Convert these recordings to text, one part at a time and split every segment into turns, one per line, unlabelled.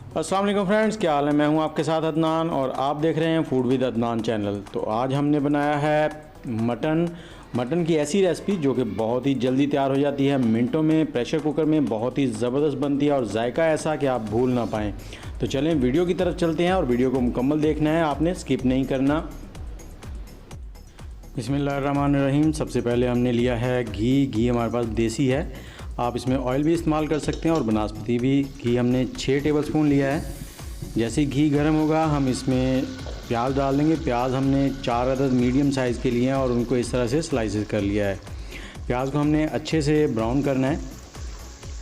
अस्सलाम वालेकुम फ्रेंड्स, क्या हाल है। मैं हूं आपके साथ अदनान और आप देख रहे हैं फूड विद अदनान चैनल। तो आज हमने बनाया है मटन की ऐसी रेसिपी जो कि बहुत ही जल्दी तैयार हो जाती है, मिनटों में प्रेशर कुकर में बहुत ही ज़बरदस्त बनती है और जायका ऐसा कि आप भूल ना पाएँ। तो चलें वीडियो की तरफ चलते हैं और वीडियो को मुकम्मल देखना है, आपने स्किप नहीं करना। बिस्मिल्लाहिर्रहमानिर्रहीम। सबसे पहले हमने लिया है घी हमारे पास देसी है, आप इसमें ऑयल भी इस्तेमाल कर सकते हैं और बनास्पति भी। घी हमने 6 टेबलस्पून लिया है। जैसे घी गर्म होगा हम इसमें प्याज डाल देंगे। प्याज हमने 4 अदद मीडियम साइज़ के लिए हैं और उनको इस तरह से स्लाइसेस कर लिया है। प्याज को हमने अच्छे से ब्राउन करना है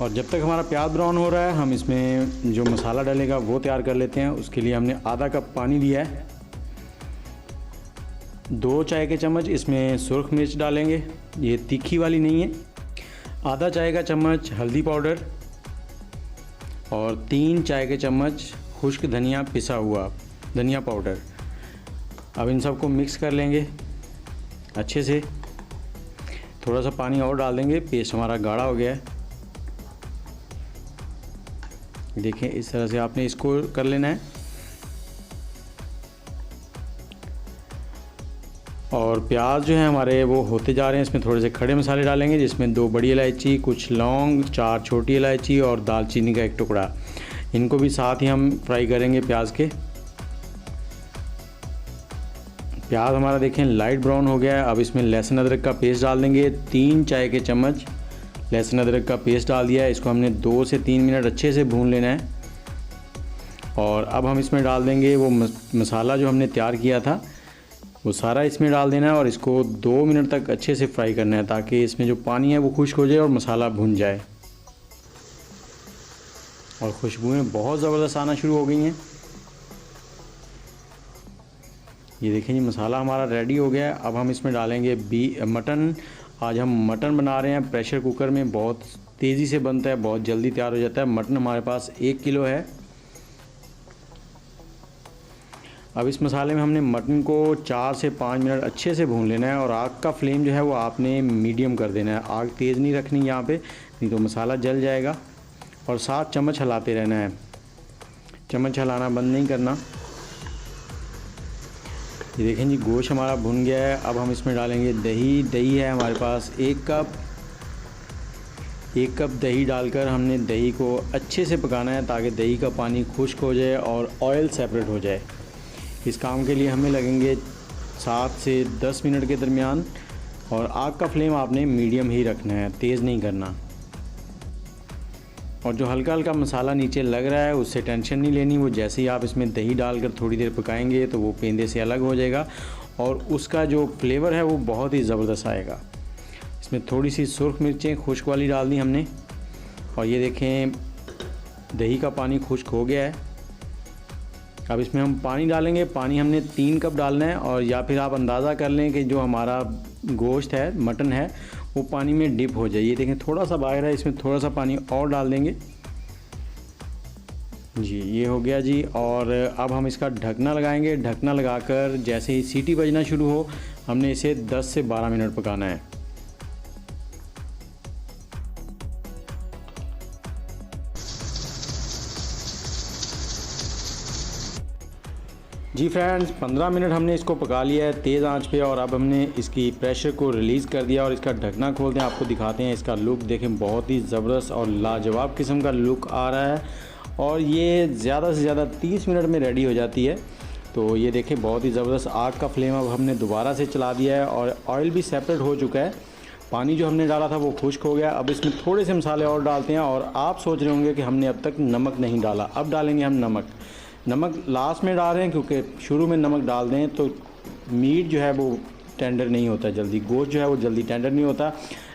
और जब तक हमारा प्याज ब्राउन हो रहा है हम इसमें जो मसाला डालेगा वो तैयार कर लेते हैं। उसके लिए हमने आधा कप पानी लिया है, 2 चाय के चम्मच इसमें सुर्ख मिर्च डालेंगे, ये तीखी वाली नहीं है। आधा चाय का चम्मच हल्दी पाउडर और 3 चाय के चम्मच खुश्क धनिया पिसा हुआ धनिया पाउडर। अब इन सबको मिक्स कर लेंगे अच्छे से। थोड़ा सा पानी और डाल देंगे, पेस्ट हमारा गाढ़ा हो गया है। देखें इस तरह से आपने इसको कर लेना है। और प्याज जो है हमारे वो होते जा रहे हैं। इसमें थोड़े से खड़े मसाले डालेंगे जिसमें 2 बड़ी इलायची, कुछ लौंग, 4 छोटी इलायची और दालचीनी का 1 टुकड़ा। इनको भी साथ ही हम फ्राई करेंगे प्याज के। प्याज हमारा देखें लाइट ब्राउन हो गया है। अब इसमें लहसुन अदरक का पेस्ट डाल देंगे, 3 चाय के चम्मच लहसुन अदरक का पेस्ट डाल दिया है। इसको हमने 2 से 3 मिनट अच्छे से भून लेना है। और अब हम इसमें डाल देंगे वो मसाला जो हमने तैयार किया था, वो सारा इसमें डाल देना है और इसको 2 मिनट तक अच्छे से फ्राई करना है ताकि इसमें जो पानी है वो खुश्क हो जाए और मसाला भुन जाए। और खुशबुएं बहुत ज़बरदस्त आना शुरू हो गई हैं। ये देखें जी मसाला हमारा रेडी हो गया है। अब हम इसमें डालेंगे मटन। आज हम मटन बना रहे हैं प्रेशर कुकर में, बहुत तेज़ी से बनता है, बहुत जल्दी तैयार हो जाता है। मटन हमारे पास 1 किलो है। अब इस मसाले में हमने मटन को 4 से 5 मिनट अच्छे से भून लेना है और आग का फ्लेम जो है वो आपने मीडियम कर देना है। आग तेज़ नहीं रखनी यहाँ पे, नहीं तो मसाला जल जाएगा। और 7 चम्मच हिलाते रहना है, चम्मच हिलाना बंद नहीं करना। ये देखें जी गोश्त हमारा भुन गया है। अब हम इसमें डालेंगे दही। दही है हमारे पास 1 कप। 1 कप दही डालकर हमने दही को अच्छे से पकाना है ताकि दही का पानी खुश्क हो जाए और ऑयल सेपरेट हो जाए। इस काम के लिए हमें लगेंगे 7 से 10 मिनट के दरमियान। और आग का फ्लेम आपने मीडियम ही रखना है, तेज़ नहीं करना। और जो हल्का हल्का मसाला नीचे लग रहा है उससे टेंशन नहीं लेनी, वो जैसे ही आप इसमें दही डालकर थोड़ी देर पकाएंगे तो वो पेंदे से अलग हो जाएगा और उसका जो फ्लेवर है वो बहुत ही ज़बरदस्त आएगा। इसमें थोड़ी सी सुर्ख मिर्चें खुश्क वाली डाल दी हमने। और ये देखें दही का पानी खुश्क हो गया है। अब इसमें हम पानी डालेंगे। पानी हमने 3 कप डालना है और या फिर आप अंदाज़ा कर लें कि जो हमारा गोश्त है, मटन है, वो पानी में डिप हो जाए। ये देखें थोड़ा सा बाहर है, इसमें थोड़ा सा पानी और डाल देंगे जी। ये हो गया जी। और अब हम इसका ढकना लगाएंगे। ढकना लगाकर जैसे ही सीटी बजना शुरू हो हमने इसे 10 से 12 मिनट पकाना है। जी फ्रेंड्स 15 मिनट हमने इसको पका लिया है तेज़ आंच पे। और अब हमने इसकी प्रेशर को रिलीज़ कर दिया और इसका ढकना खोलते हैं, आपको दिखाते हैं इसका लुक। देखें बहुत ही ज़बरदस्त और लाजवाब किस्म का लुक आ रहा है और ये ज़्यादा से ज़्यादा 30 मिनट में रेडी हो जाती है। तो ये देखें बहुत ही ज़बरदस्त। आग का फ्लेम अब हमने दोबारा से चला दिया है और ऑयल भी सेपरेट हो चुका है। पानी जो हमने डाला था वो खुश्क हो गया। अब इसमें थोड़े से मसाले और डालते हैं। और आप सोच रहे होंगे कि हमने अब तक नमक नहीं डाला, अब डालेंगे हम नमक। नमक लास्ट में डाल रहे हैं क्योंकि शुरू में नमक डाल दें तो मीट जो है वो टेंडर नहीं होता जल्दी, गोश्त जो है वो जल्दी टेंडर नहीं होता।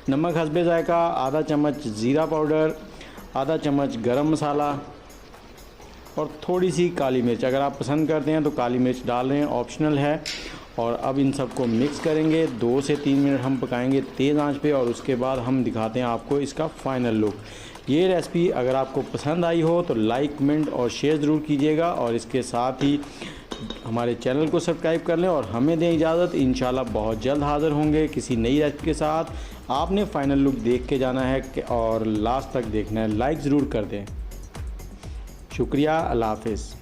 नमक हस्बे जायका, आधा चम्मच ज़ीरा पाउडर, आधा चम्मच गरम मसाला और थोड़ी सी काली मिर्च। अगर आप पसंद करते हैं तो काली मिर्च डाल रहे हैं, ऑप्शनल है। और अब इन सबको मिक्स करेंगे। 2 से 3 मिनट हम पकाएंगे तेज़ आंच पे और उसके बाद हम दिखाते हैं आपको इसका फ़ाइनल लुक। ये रेसिपी अगर आपको पसंद आई हो तो लाइक, कमेंट और शेयर ज़रूर कीजिएगा और इसके साथ ही हमारे चैनल को सब्सक्राइब कर लें और हमें दें इजाज़त। इंशाल्लाह बहुत जल्द हाज़िर होंगे किसी नई रेसिपी के साथ। आपने फ़ाइनल लुक देख के जाना है और लास्ट तक देखना है। लाइक ज़रूर कर दें। शुक्रिया, अल्लाह हाफ़िज़।